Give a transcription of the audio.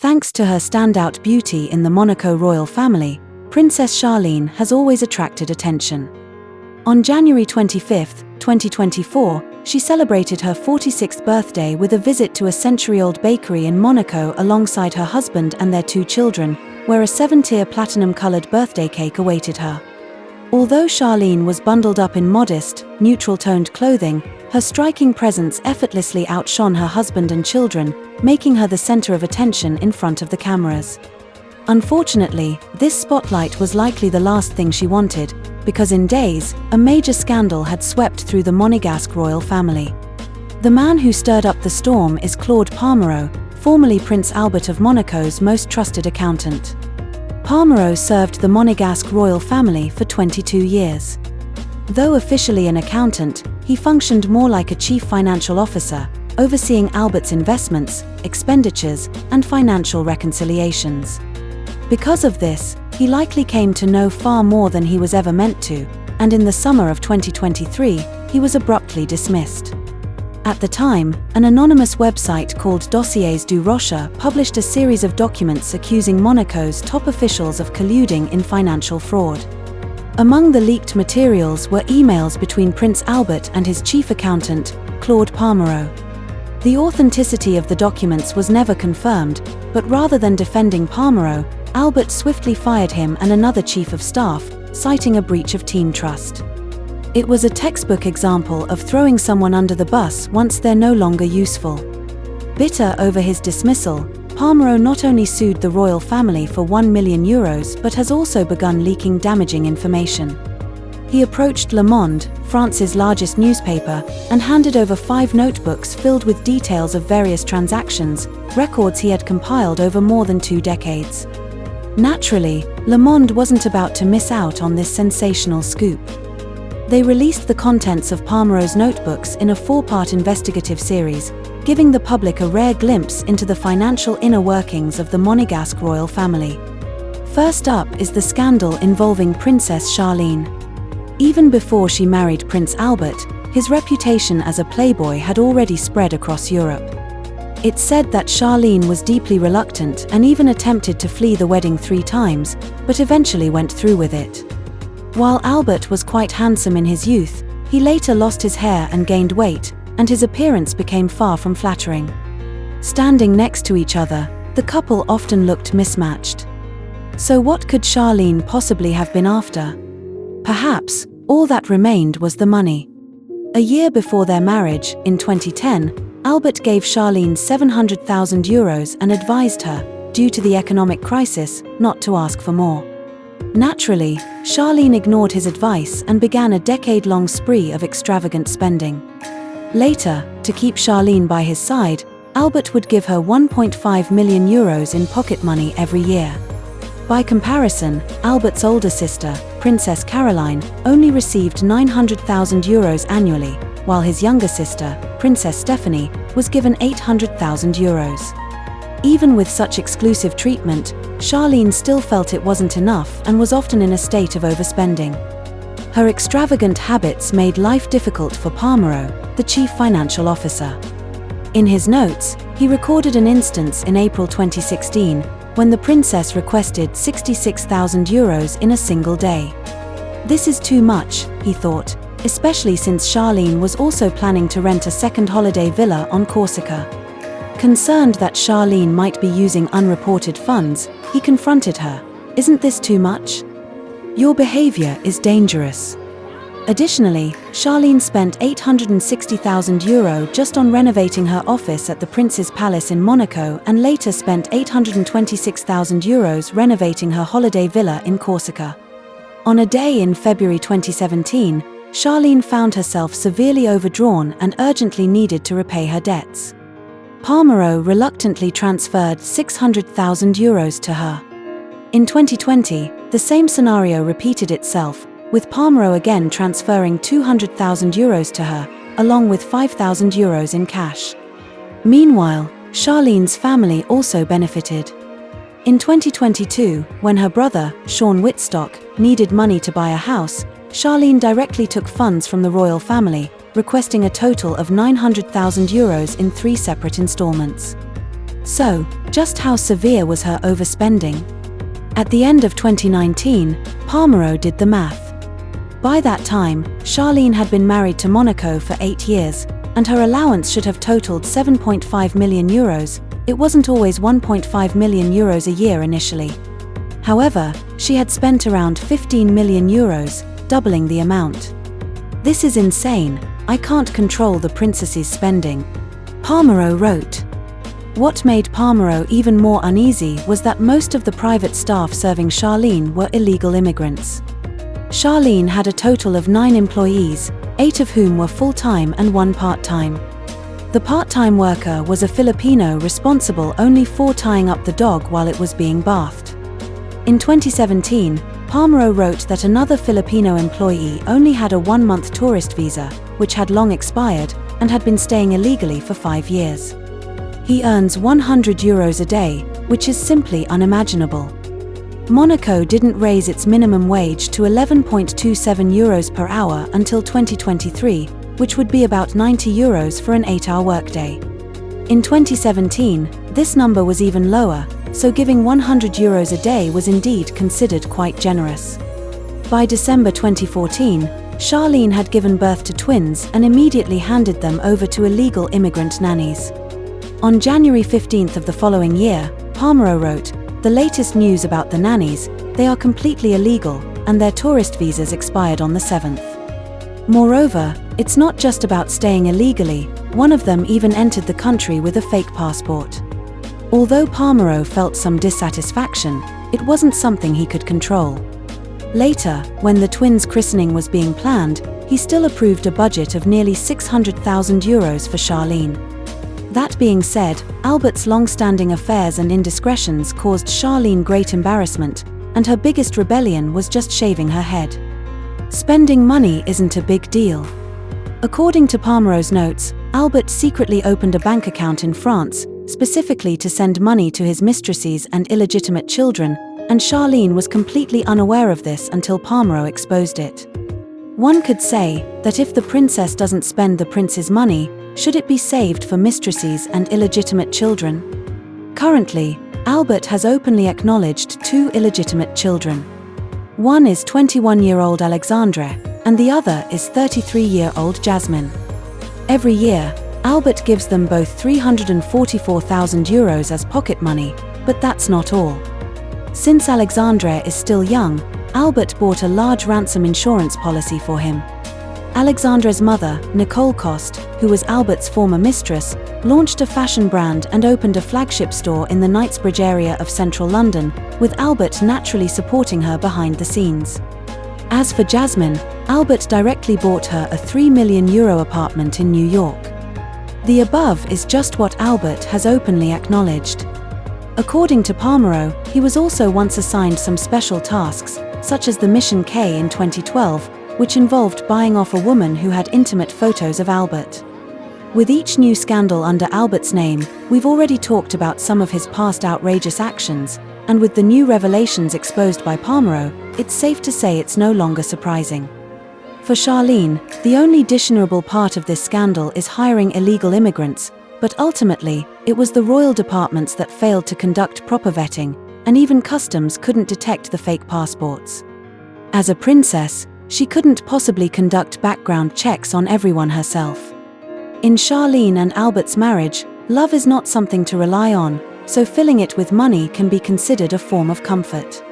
Thanks to her standout beauty in the Monaco royal family, Princess Charlene has always attracted attention. On January 25, 2024, she celebrated her 46th birthday with a visit to a century-old bakery in Monaco alongside her husband and their 2 children, where a 7-tier platinum-colored birthday cake awaited her. Although Charlene was bundled up in modest, neutral-toned clothing, her striking presence effortlessly outshone her husband and children, making her the center of attention in front of the cameras. Unfortunately, this spotlight was likely the last thing she wanted, because in days, a major scandal had swept through the Monégasque royal family. The man who stirred up the storm is Claude Parmereau, formerly Prince Albert of Monaco's most trusted accountant. Parmereau served the Monégasque royal family for 22 years. Though officially an accountant, he functioned more like a chief financial officer, overseeing Albert's investments, expenditures, and financial reconciliations. Because of this, he likely came to know far more than he was ever meant to, and in the summer of 2023, he was abruptly dismissed. At the time, an anonymous website called Dossiers du Rocher published a series of documents accusing Monaco's top officials of colluding in financial fraud. Among the leaked materials were emails between Prince Albert and his chief accountant, Claude Parmereau. The authenticity of the documents was never confirmed, but rather than defending Parmereau, Albert swiftly fired him and another chief of staff, citing a breach of team trust. It was a textbook example of throwing someone under the bus once they're no longer useful. Bitter over his dismissal, Parmereau not only sued the royal family for €1 million but has also begun leaking damaging information. He approached Le Monde, France's largest newspaper, and handed over 5 notebooks filled with details of various transactions, records he had compiled over more than 2 decades. Naturally, Le Monde wasn't about to miss out on this sensational scoop. They released the contents of Parmereau's notebooks in a 4-part investigative series, giving the public a rare glimpse into the financial inner workings of the Monégasque royal family. First up is the scandal involving Princess Charlene. Even before she married Prince Albert, his reputation as a playboy had already spread across Europe. It's said that Charlene was deeply reluctant and even attempted to flee the wedding 3 times, but eventually went through with it. While Albert was quite handsome in his youth, he later lost his hair and gained weight, and his appearance became far from flattering. Standing next to each other, the couple often looked mismatched. So what could Charlene possibly have been after? Perhaps, all that remained was the money. A year before their marriage, in 2010, Albert gave Charlene €700,000 and advised her, due to the economic crisis, not to ask for more. Naturally, Charlene ignored his advice and began a decade-long spree of extravagant spending. Later, to keep Charlene by his side, Albert would give her €1.5 million in pocket money every year. By comparison, Albert's older sister, Princess Caroline, only received €900,000 annually, while his younger sister, Princess Stephanie, was given €800,000. Even with such exclusive treatment, Charlene still felt it wasn't enough and was often in a state of overspending. Her extravagant habits made life difficult for Parmereau, the chief financial officer. In his notes, he recorded an instance in April 2016, when the princess requested €66,000 in a single day. This is too much, he thought, especially since Charlene was also planning to rent a second holiday villa on Corsica. Concerned that Charlene might be using unreported funds, he confronted her. "Isn't this too much? Your behavior is dangerous." Additionally, Charlene spent €860,000 just on renovating her office at the Prince's Palace in Monaco and later spent €826,000 renovating her holiday villa in Corsica. On a day in February 2017, Charlene found herself severely overdrawn and urgently needed to repay her debts. Parmereau reluctantly transferred €600,000 to her. In 2020, the same scenario repeated itself, with Parmereau again transferring €200,000 to her, along with €5,000 in cash. Meanwhile, Charlene's family also benefited. In 2022, when her brother, Sean Whitstock, needed money to buy a house, Charlene directly took funds from the royal family, requesting a total of €900,000 in 3 separate installments. So, just how severe was her overspending? At the end of 2019, Palmero did the math. By that time, Charlene had been married to Monaco for 8 years, and her allowance should have totaled 7.5 million euros. It wasn't always 1.5 million euros a year initially. However, she had spent around 15 million euros, doubling the amount. "This is insane, I can't control the princess's spending," Palmero wrote. What made Palmero even more uneasy was that most of the private staff serving Charlene were illegal immigrants. Charlene had a total of 9 employees, 8 of whom were full-time and 1 part-time. The part-time worker was a Filipino responsible only for tying up the dog while it was being bathed. In 2017, Palmero wrote that another Filipino employee only had a 1-month tourist visa, which had long expired, and had been staying illegally for 5 years. He earns 100 euros a day, which is simply unimaginable. Monaco didn't raise its minimum wage to 11.27 euros per hour until 2023, which would be about 90 euros for an 8-hour workday. In 2017, this number was even lower, so giving 100 euros a day was indeed considered quite generous. By December 2014, Charlene had given birth to twins and immediately handed them over to illegal immigrant nannies. On January 15th of the following year, Palmero wrote, "The latest news about the nannies, they are completely illegal, and their tourist visas expired on the 7th. Moreover, it's not just about staying illegally, one of them even entered the country with a fake passport." Although Palmero felt some dissatisfaction, it wasn't something he could control. Later, when the twins' christening was being planned, he still approved a budget of nearly 600,000 euros for Charlene. That being said, Albert's long-standing affairs and indiscretions caused Charlene great embarrassment, and her biggest rebellion was just shaving her head. Spending money isn't a big deal. According to Palmero's notes, Albert secretly opened a bank account in France, specifically to send money to his mistresses and illegitimate children, and Charlene was completely unaware of this until Palmero exposed it. One could say that if the princess doesn't spend the prince's money, should it be saved for mistresses and illegitimate children? Currently, Albert has openly acknowledged 2 illegitimate children. One is 21-year-old Alexandre, and the other is 33-year-old Jasmine. Every year, Albert gives them both 344,000 euros as pocket money, but that's not all. Since Alexandre is still young, Albert bought a large ransom insurance policy for him. Alexandre's mother, Nicole Coste, who was Albert's former mistress, launched a fashion brand and opened a flagship store in the Knightsbridge area of central London, with Albert naturally supporting her behind the scenes. As for Jasmine, Albert directly bought her a €3 million apartment in New York. The above is just what Albert has openly acknowledged. According to Palmero, he was also once assigned some special tasks, such as the Mission K in 2012, which involved buying off a woman who had intimate photos of Albert. With each new scandal under Albert's name, we've already talked about some of his past outrageous actions, and with the new revelations exposed by Palmero, it's safe to say it's no longer surprising. For Charlene, the only dishonorable part of this scandal is hiring illegal immigrants, but ultimately, it was the royal departments that failed to conduct proper vetting, and even customs couldn't detect the fake passports. As a princess, she couldn't possibly conduct background checks on everyone herself. In Charlene and Albert's marriage, love is not something to rely on, so filling it with money can be considered a form of comfort.